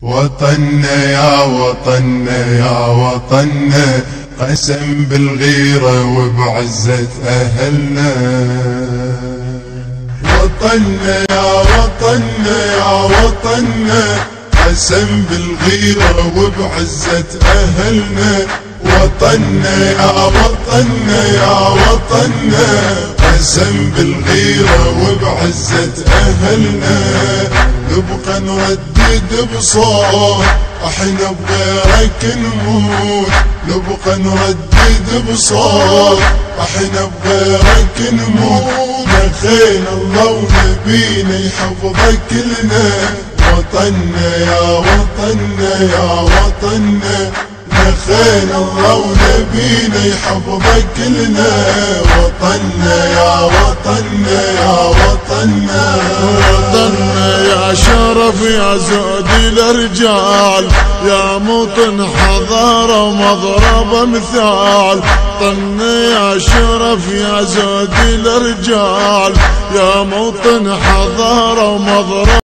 وطننا يا وطننا يا وطننا، قسم بالغيرة وبعزة أهلنا. وطننا يا وطننا يا وطننا، قسم بالغيرة وبعزة أهلنا. وطننا يا وطننا يا وطننا، قسم بالغيرة وبعزة أهلنا. نبقى نردد بصوت احنا بغيرك نموت، نبقى نردد بصوت احنا بغيرك نموت. نخينا الله ونبينا يحفظك كلنا. وطننا يا وطننا يا وطننا، نخينا الله ونبينا يحفظك كلنا. وطننا يا وطننا يا وطننا، وطننا يا شرف يا زود الرجال، يا موطن حضارة ومضرب مثال. وطننا يا شرف يا زود الرجال، يا موطن حضارة ومضرب